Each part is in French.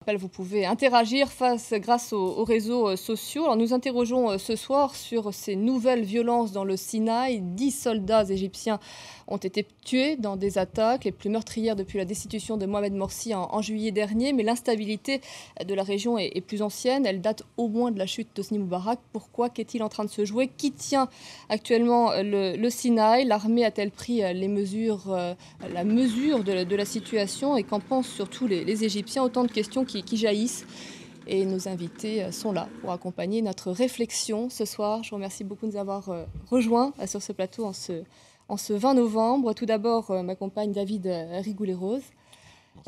Vous pouvez interagir grâce aux réseaux sociaux. Alors, nous interrogeons ce soir sur ces nouvelles violences dans le Sinaï. 10 soldats égyptiens ont été tués dans des attaques les plus meurtrières depuis la destitution de Mohamed Morsi en juillet dernier. Mais l'instabilité de la région est plus ancienne. Elle date au moins de la chute d'Hosni Moubarak. Pourquoi? Qu'est-il en train de se jouer? Qui tient actuellement le Sinaï? L'armée a-t-elle pris la mesure de la situation? Et qu'en pensent surtout les Égyptiens? Autant de questions qui jaillissent. Et nos invités sont là pour accompagner notre réflexion ce soir. Je vous remercie beaucoup de nous avoir rejoints sur ce plateau en ce 20 novembre. Tout d'abord, m'accompagne David Rigoulet-Rose.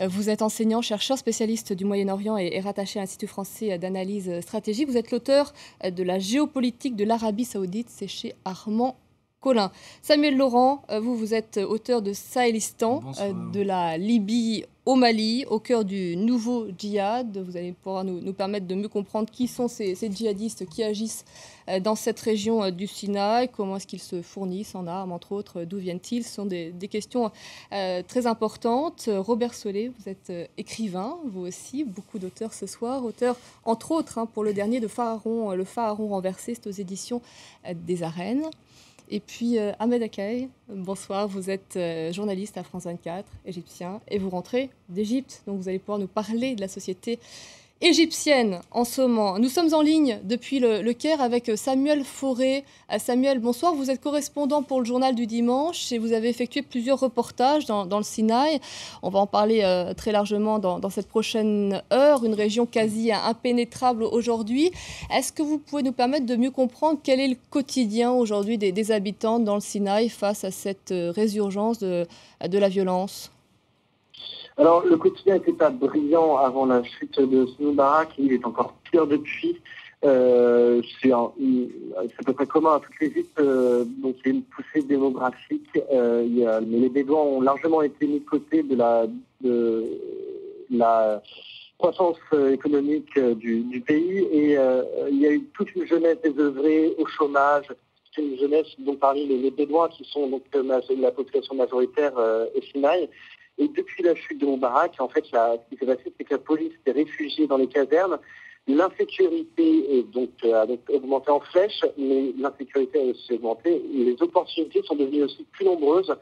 Vous êtes enseignant, chercheur, spécialiste du Moyen-Orient et rattaché à l'Institut français d'analyse stratégique. Vous êtes l'auteur de la géopolitique de l'Arabie saoudite, c'est chez Armand Collin. Samuel Laurent, vous êtes auteur de Sahélistan, de la Libye au Mali, au cœur du nouveau djihad. Vous allez pouvoir nous permettre de mieux comprendre qui sont ces djihadistes qui agissent dans cette région du Sinaï, comment est-ce qu'ils se fournissent en armes, entre autres, d'où viennent-ils? Ce sont des questions très importantes. Robert Solé, vous êtes écrivain, vous aussi, beaucoup d'auteurs ce soir, auteur, entre autres, pour le dernier de Pharaon, Le Pharaon renversé, c'est aux éditions des Arènes. Et puis Ahmed Akay, bonsoir, vous êtes journaliste à France 24, égyptien, et vous rentrez d'Égypte, donc vous allez pouvoir nous parler de la société égyptienne en ce moment. Nous sommes en ligne depuis le Caire avec Samuel Fauré. Samuel, bonsoir, vous êtes correspondant pour le Journal du Dimanche et vous avez effectué plusieurs reportages dans le Sinaï. On va en parler très largement dans cette prochaine heure, une région quasi impénétrable aujourd'hui. Est-ce que vous pouvez nous permettre de mieux comprendre quel est le quotidien aujourd'hui des habitants dans le Sinaï face à cette résurgence de la violence? Alors, le quotidien n'était pas brillant avant la chute de Hosni Moubarak, il est encore pire depuis. C'est à peu près commun à toute l'Égypte, donc il y a une poussée démographique. Mais les Bédouins ont largement été mis de côté de la croissance économique du pays et il y a eu toute une jeunesse désœuvrée au chômage. C'est une jeunesse dont parmi les Bédouins qui sont donc la population majoritaire au Sinaï. Et depuis la chute de Moubarak, en fait, ce qui s'est passé, c'est que la police s'est réfugiée dans les casernes. L'insécurité a donc augmenté en flèche, mais l'insécurité a aussi augmenté. Et les opportunités sont devenues aussi plus nombreuses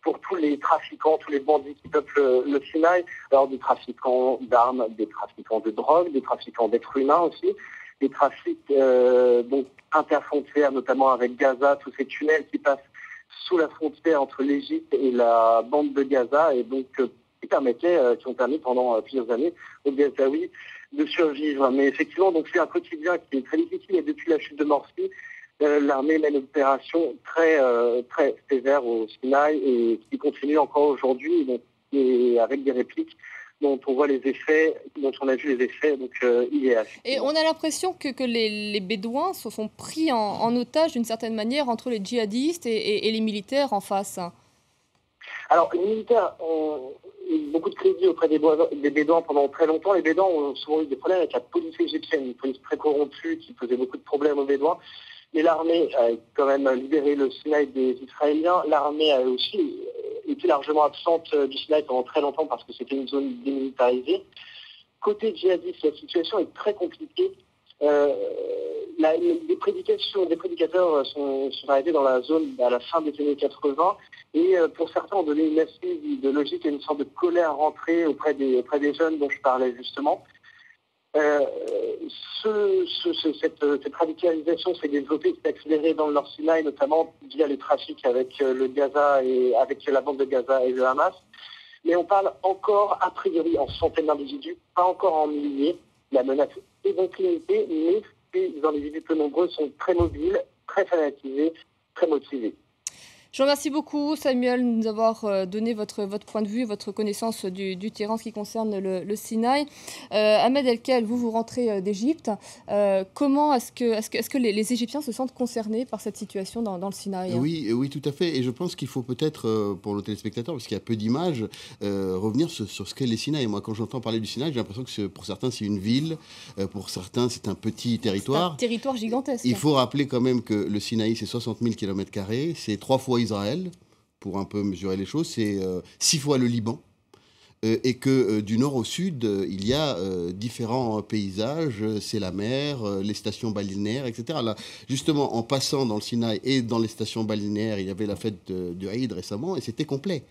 pour tous les trafiquants, tous les bandits qui peuplent le Sinaï. Alors des trafiquants d'armes, des trafiquants de drogue, des trafiquants d'êtres humains aussi, des trafics interfrontières, notamment avec Gaza, tous ces tunnels qui passent sous la frontière entre l'Égypte et la bande de Gaza, et donc qui ont permis pendant plusieurs années aux Gazaouis de survivre. Mais effectivement, donc c'est un quotidien qui est très difficile, et depuis la chute de Morsi, l'armée mène une opération très sévère au Sinaï et qui continue encore aujourd'hui, et avec des répliques dont on voit les effets, dont on a vu les effets hier. Et on a l'impression que les Bédouins se sont pris en otage d'une certaine manière entre les djihadistes et les militaires en face. Alors, les militaires ont eu beaucoup de crédit auprès des Bédouins pendant très longtemps. Les Bédouins ont souvent eu des problèmes avec la police égyptienne, une police très corrompue qui posait beaucoup de problèmes aux Bédouins. Mais l'armée a quand même libéré le Sinaï des Israéliens. L'armée a aussi été largement absente du Sinaï pendant très longtemps parce que c'était une zone démilitarisée. Côté djihadiste, la situation est très compliquée. Des prédicateurs sont arrêtés dans la zone à la fin des années 80 et pour certains ont donné une assise idéologique et une sorte de colère rentrée auprès des jeunes dont je parlais justement. Cette radicalisation s'est développée, s'est accélérée dans le Nord Sinaï, notamment via les trafics avec le Gaza et avec la bande de Gaza et le Hamas. Mais on parle encore a priori en centaines d'individus, pas encore en milliers. La menace est donc limitée, mais ces individus peu nombreux sont très mobiles, très fanatisés, très motivés. Je vous remercie beaucoup, Samuel, de nous avoir donné votre point de vue, votre connaissance du terrain en ce qui concerne le Sinaï. Ahmed Elkel, vous rentrez d'Égypte. Comment est-ce que les Égyptiens se sentent concernés par cette situation dans le Sinaï? Oui, tout à fait. Et je pense qu'il faut peut-être, pour nos téléspectateurs, parce qu'il y a peu d'images, revenir sur ce qu'est les Sinaï. Moi, quand j'entends parler du Sinaï, j'ai l'impression que pour certains, c'est une ville. Pour certains, c'est un petit territoire. C'est un territoire gigantesque. Il faut rappeler quand même que le Sinaï, c'est 60 000 km². C'est 3 fois Israël, pour un peu mesurer les choses. C'est 6 fois le Liban. et que du nord au sud, il y a différents paysages, c'est la mer, les stations balnéaires, etc. Là, justement, en passant dans le Sinaï et dans les stations balnéaires, il y avait la fête du Aïd récemment, et c'était complet.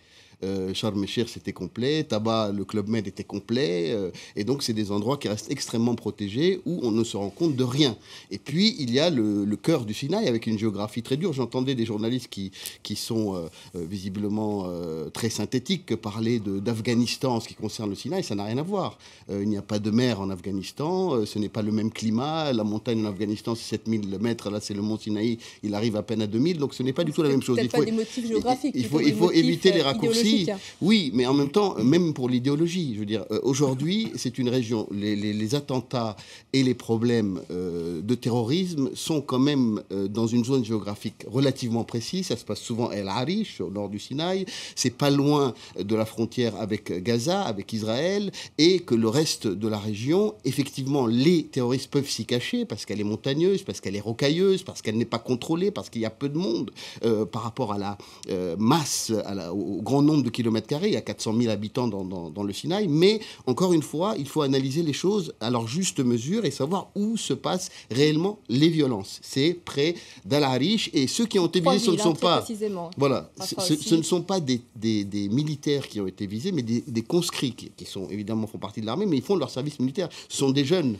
Sharm el-Sheikh, c'était complet. Taba, le Club Med était complet. Et donc, c'est des endroits qui restent extrêmement protégés où on ne se rend compte de rien. Et puis, il y a le cœur du Sinaï avec une géographie très dure. J'entendais des journalistes qui sont visiblement très synthétiques parler d'Afghanistan en ce qui concerne le Sinaï. Ça n'a rien à voir. Il n'y a pas de mer en Afghanistan. Ce n'est pas le même climat. La montagne en Afghanistan, c'est 7000 mètres. Là, c'est le mont Sinaï. Il arrive à peine à 2000. Donc, ce n'est pas du tout la même chose. Il faut des motifs géographiques. Il faut éviter les raccourcis. Oui, mais en même temps, même pour l'idéologie, je veux dire, aujourd'hui, c'est une région, les attentats et les problèmes de terrorisme sont quand même dans une zone géographique relativement précise. Ça se passe souvent à El Arish, au nord du Sinaï. C'est pas loin de la frontière avec Gaza, avec Israël, et que le reste de la région, effectivement, les terroristes peuvent s'y cacher parce qu'elle est montagneuse, parce qu'elle est rocailleuse, parce qu'elle n'est pas contrôlée, parce qu'il y a peu de monde par rapport à la masse, au grand nombre de kilomètres carrés, il y a 400 000 habitants dans le Sinaï, mais encore une fois, il faut analyser les choses à leur juste mesure et savoir où se passent réellement les violences. C'est près d'Al Arish, et ceux qui ont été visés, ce ne sont pas... Voilà, ce ne sont pas des militaires qui ont été visés, mais des conscrits qui sont, évidemment, font partie de l'armée, mais ils font leur service militaire. Ce sont des jeunes,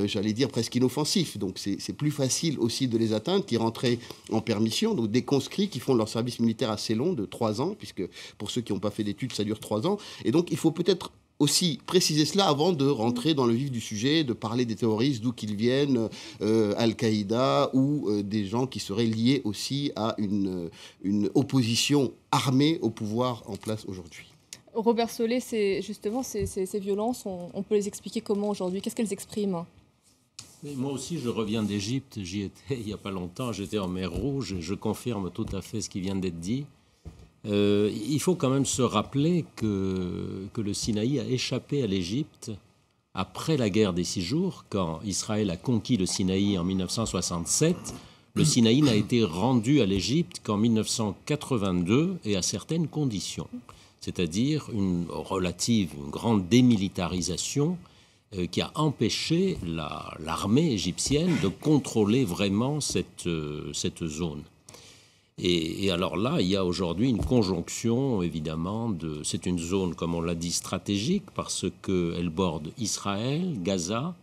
j'allais dire presque inoffensifs, donc c'est plus facile aussi de les atteindre, qui rentraient en permission, donc des conscrits qui font leur service militaire assez long, de 3 ans, puisque pour ceux qui n'ont pas fait d'études, ça dure 3 ans. Et donc, il faut peut-être aussi préciser cela avant de rentrer dans le vif du sujet, de parler des terroristes, d'où qu'ils viennent, Al-Qaïda, ou des gens qui seraient liés aussi à une opposition armée au pouvoir en place aujourd'hui. Robert Solé, justement, ces violences, on peut les expliquer comment aujourd'hui? Qu'est-ce qu'elles expriment? Mais moi aussi, je reviens d'Égypte. J'y étais il n'y a pas longtemps. J'étais en mer Rouge et je confirme tout à fait ce qui vient d'être dit. Il faut quand même se rappeler que le Sinaï a échappé à l'Égypte après la guerre des 6 jours, quand Israël a conquis le Sinaï en 1967. Le Sinaï n'a été rendu à l'Égypte qu'en 1982 et à certaines conditions, c'est-à-dire une grande démilitarisation qui a empêché l'armée égyptienne de contrôler vraiment cette zone. Et alors là, il y a aujourd'hui une conjonction, évidemment, c'est une zone, comme on l'a dit, stratégique, parce qu'elle borde Israël, Gaza,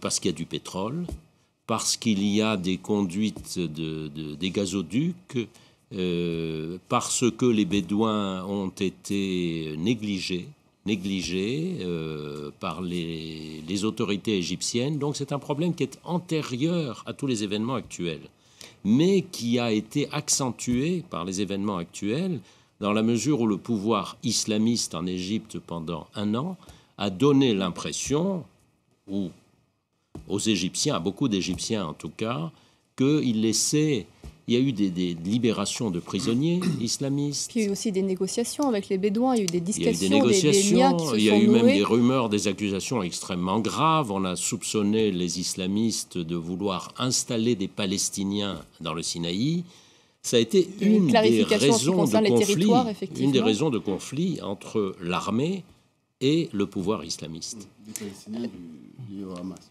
parce qu'il y a du pétrole, parce qu'il y a des conduites des gazoducs, parce que les Bédouins ont été négligés par les autorités égyptiennes. Donc c'est un problème qui est antérieur à tous les événements actuels, mais qui a été accentué par les événements actuels dans la mesure où le pouvoir islamiste en Égypte pendant 1 an a donné l'impression, aux Égyptiens, à beaucoup d'Égyptiens en tout cas, qu'il laissait... Il y a eu des libérations de prisonniers islamistes. Puis il y a eu aussi des négociations avec les Bédouins, il y a eu des discussions, des liens qui se sont noués. Il y a eu même des rumeurs, des accusations extrêmement graves. On a soupçonné les islamistes de vouloir installer des Palestiniens dans le Sinaï. Ça a été une des raisons de conflit entre l'armée et le pouvoir islamiste.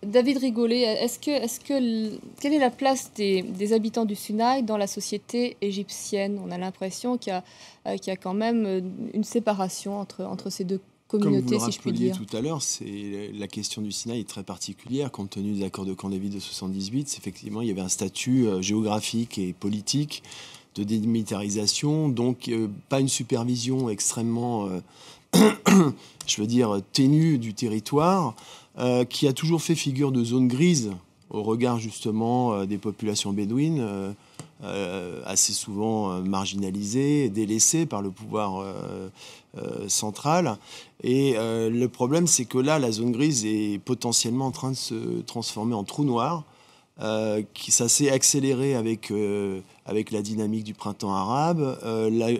David Rigolet, quelle est la place des habitants du Sinaï dans la société égyptienne? On a l'impression qu'il y a quand même une séparation entre ces deux communautés, si je puis dire. Comme vous le rappeliez tout à l'heure, la question du Sinaï est très particulière compte tenu des accords de Camp David de 78. Effectivement, il y avait un statut géographique et politique de démilitarisation, donc pas une supervision extrêmement, je veux dire, ténue du territoire, qui a toujours fait figure de zone grise au regard justement des populations bédouines, assez souvent marginalisées, délaissées par le pouvoir central. Et le problème, c'est que là, la zone grise est potentiellement en train de se transformer en trou noir. Ça s'est accéléré avec la dynamique du printemps arabe,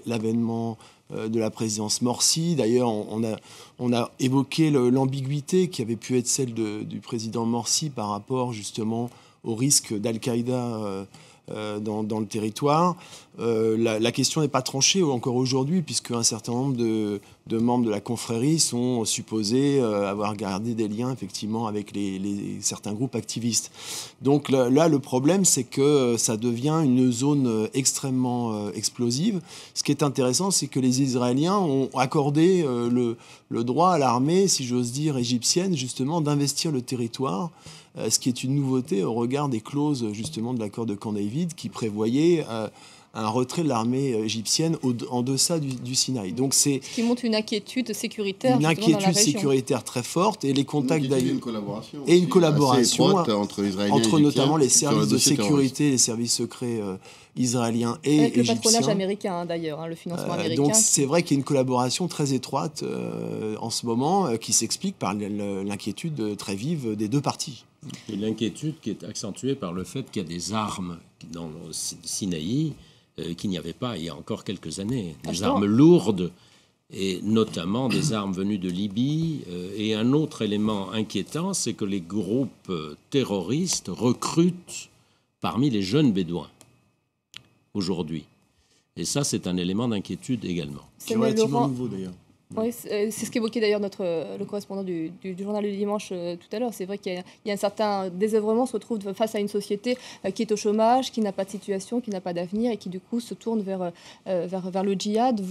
l'avènement de la présidence Morsi. D'ailleurs, on a évoqué l'ambiguïté qui avait pu être celle du président Morsi par rapport justement au risque d'Al-Qaïda dans le territoire. La question n'est pas tranchée encore aujourd'hui, puisque un certain nombre de membres de la confrérie sont supposés avoir gardé des liens effectivement avec certains groupes activistes. Donc là, le problème, c'est que ça devient une zone extrêmement explosive. Ce qui est intéressant, c'est que les Israéliens ont accordé le droit à l'armée, si j'ose dire, égyptienne, justement, d'investir le territoire, ce qui est une nouveauté au regard des clauses, justement, de l'accord de Camp David, qui prévoyait un retrait de l'armée égyptienne en deçà du Sinaï. Donc c'est ce qui montre une inquiétude sécuritaire. Une inquiétude sécuritaire très forte et les contacts une collaboration entre Israéliens entre et notamment les services de sécurité, les services secrets israéliens et avec égyptiens. Le patronage américain d'ailleurs, le financement américain. Donc c'est vrai qu'il y a une collaboration très étroite en ce moment qui s'explique par l'inquiétude très vive des deux parties. Et l'inquiétude qui est accentuée par le fait qu'il y a des armes dans le Sinaï qu'il n'y avait pas il y a encore quelques années. Des armes lourdes, et notamment des armes venues de Libye. Et un autre élément inquiétant, c'est que les groupes terroristes recrutent parmi les jeunes bédouins aujourd'hui. Et ça, c'est un élément d'inquiétude également. C'est relativement nouveau d'ailleurs. Oui, c'est ce qu'évoquait d'ailleurs le correspondant du journal du dimanche tout à l'heure. C'est vrai qu'il y a un certain désœuvrement, on se retrouve face à une société qui est au chômage, qui n'a pas de situation, qui n'a pas d'avenir et qui du coup se tourne vers le djihad.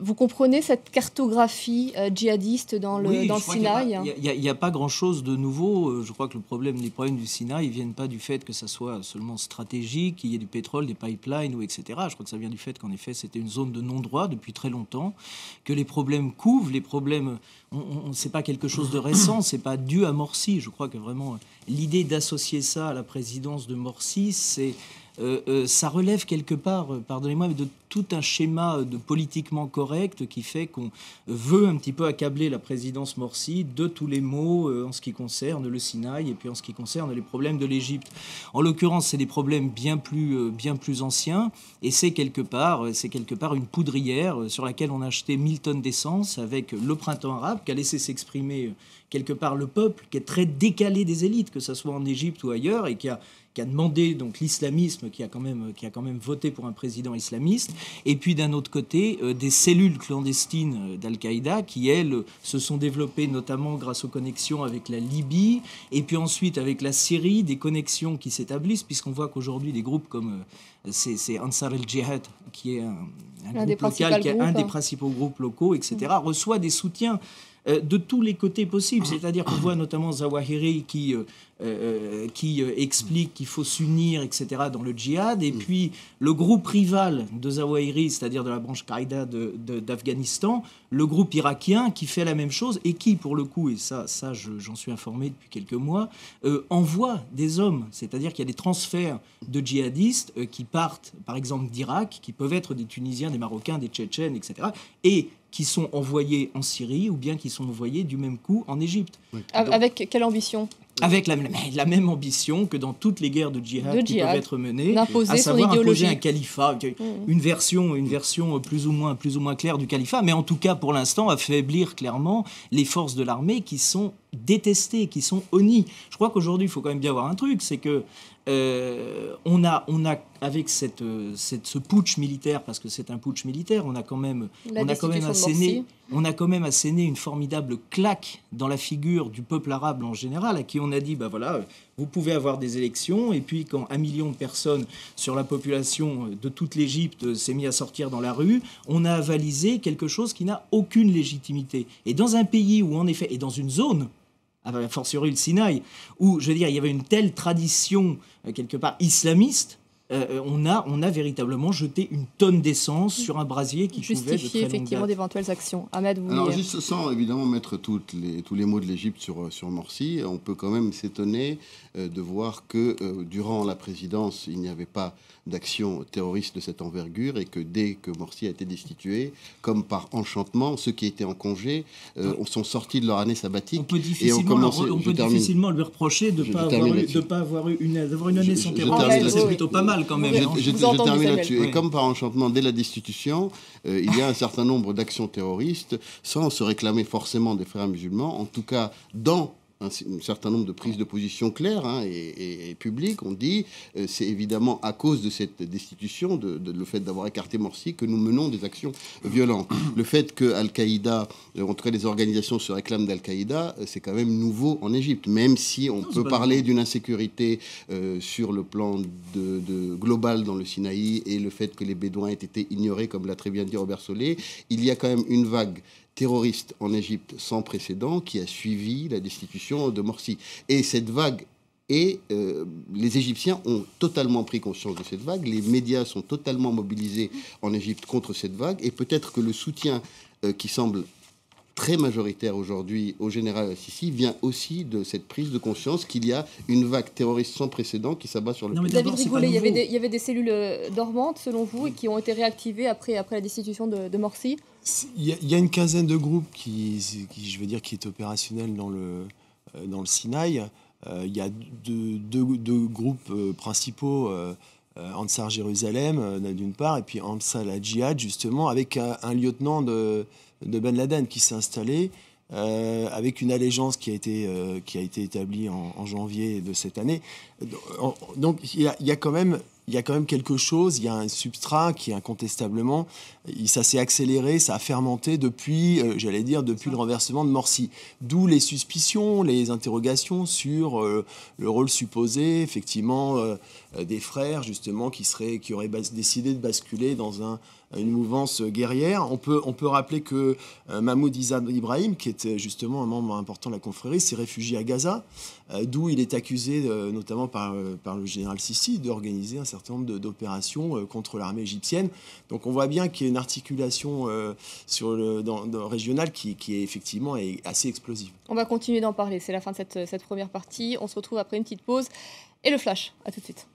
Vous comprenez cette cartographie djihadiste dans le Sinaï? Il n'y a pas grand-chose de nouveau. Je crois que les problèmes du Sinaï ne viennent pas du fait que ça soit seulement stratégique, qu'il y ait du pétrole, des pipelines, etc. Je crois que ça vient du fait qu'en effet, c'était une zone de non-droit depuis très longtemps, que les problèmes couvent, les problèmes, c'est pas quelque chose de récent, c'est pas dû à Morsi. Je crois que vraiment l'idée d'associer ça à la présidence de Morsi, ça relève quelque part, pardonnez-moi, de tout un schéma de politiquement correct qui fait qu'on veut un petit peu accabler la présidence Morsi de tous les maux en ce qui concerne le Sinaï et puis en ce qui concerne les problèmes de l'Égypte. En l'occurrence, c'est des problèmes bien plus anciens et c'est quelque part une poudrière sur laquelle on a acheté 1000 tonnes d'essence avec le printemps arabe qui a laissé s'exprimer quelque part le peuple qui est très décalé des élites, que ce soit en Égypte ou ailleurs, et qui a demandé donc l'islamisme, qui a quand même voté pour un président islamiste, et puis d'un autre côté des cellules clandestines d'Al-Qaïda qui, elles, se sont développées notamment grâce aux connexions avec la Libye, et puis ensuite avec la Syrie, des connexions qui s'établissent, puisqu'on voit qu'aujourd'hui des groupes comme c'est Ansar el-Jihad, qui est un groupe local, qui est un des principaux groupes locaux, etc., reçoit des soutiens de tous les côtés possibles. C'est-à-dire qu'on voit notamment Zawahiri qui explique qu'il faut s'unir, etc., dans le djihad. Et puis le groupe rival de Zawahiri, c'est-à-dire de la branche Qaïda d'Afghanistan, le groupe irakien qui fait la même chose et qui, pour le coup, et ça j'en suis informé depuis quelques mois, envoie des hommes. C'est-à-dire qu'il y a des transferts de djihadistes qui partent, par exemple, d'Irak, qui peuvent être des Tunisiens, des Marocains, des Tchétchènes, etc., et qui sont envoyés en Syrie ou bien qui sont envoyés du même coup en Égypte. Oui. Avec quelle ambition ? Avec la même ambition que dans toutes les guerres de djihad qui peuvent être menées, d'imposer à savoir son idéologie. Imposer un califat, une version plus ou moins claire du califat, mais en tout cas pour l'instant affaiblir clairement les forces de l'armée qui sont détestées, qui sont honnies. Je crois qu'aujourd'hui il faut quand même bien voir un truc, c'est que on a avec ce putsch militaire, parce que c'est un putsch militaire, on a quand même asséné une formidable claque dans la figure du peuple arabe en général, à qui on a dit, bah voilà, vous pouvez avoir des élections, et puis quand 1 million de personnes sur la population de toute l'Égypte s'est mis à sortir dans la rue, on a avalisé quelque chose qui n'a aucune légitimité. Et dans un pays où, en effet, et dans une zone, a fortiori le Sinaï, où, je veux dire, il y avait une telle tradition, quelque part, islamiste, on a véritablement jeté une tonne d'essence sur un brasier qui pouvait de très longue date effectivement d'éventuelles actions. Ahmed, vous Alors, juste sans évidemment mettre tous les mots de l'Égypte sur Morsi, on peut quand même s'étonner de voir que durant la présidence, il n'y avait pas d'action terroriste de cette envergure et que dès que Morsi a été destitué, comme par enchantement, ceux qui étaient en congé sont sortis de leur année sabbatique. On peut difficilement lui reprocher de ne pas avoir eu une année sans terrorisme. C'est plutôt pas mal quand même. Je termine là-dessus. Et comme par enchantement, dès la destitution, il y a un certain nombre d'actions terroristes sans se réclamer forcément des frères musulmans, en tout cas dans un certain nombre de prises de position claires et publiques. On dit c'est évidemment à cause de cette destitution, le fait d'avoir écarté Morsi, que nous menons des actions violentes. Le fait que Al-Qaïda, en tout cas les organisations se réclament d'Al-Qaïda, c'est quand même nouveau en Égypte, même si on peut parler d'une insécurité sur le plan global dans le Sinaï, et le fait que les Bédouins aient été ignorés, comme l'a très bien dit Robert Solé. Il y a quand même une vague terroriste en Égypte sans précédent qui a suivi la destitution de Morsi. Et cette vague, les Égyptiens ont totalement pris conscience de cette vague, les médias sont totalement mobilisés en Égypte contre cette vague, et peut-être que le soutien qui semble très majoritaire aujourd'hui au général Al-Sisi vient aussi de cette prise de conscience qu'il y a une vague terroriste sans précédent qui s'abat sur le pays. David Rigoulet, il y avait des cellules dormantes, selon vous, et qui ont été réactivées après la destitution de Morsi. Il y a une quinzaine de groupes qui est opérationnel dans le Sinaï. Il y a deux groupes principaux, Ansar Jérusalem d'une part, et puis Ansar la Djihad, justement, avec un lieutenant de Ben Laden qui s'est installé, avec une allégeance qui a été établie en janvier de cette année. Donc il y a quand même quelque chose, il y a un substrat qui incontestablement, ça s'est accéléré, ça a fermenté depuis le renversement de Morsi. D'où les suspicions, les interrogations sur le rôle supposé, effectivement, des frères, justement, qui auraient décidé de basculer dans une mouvance guerrière. On peut rappeler que Mahmoud Izad Ibrahim, qui était justement un membre important de la confrérie, s'est réfugié à Gaza, d'où il est accusé, notamment par le général Sisi, d'organiser un certain nombre d'opérations contre l'armée égyptienne. Donc on voit bien qu'il y a une articulation régionale qui est effectivement assez explosive. On va continuer d'en parler, c'est la fin de cette première partie. On se retrouve après une petite pause et le flash. À tout de suite.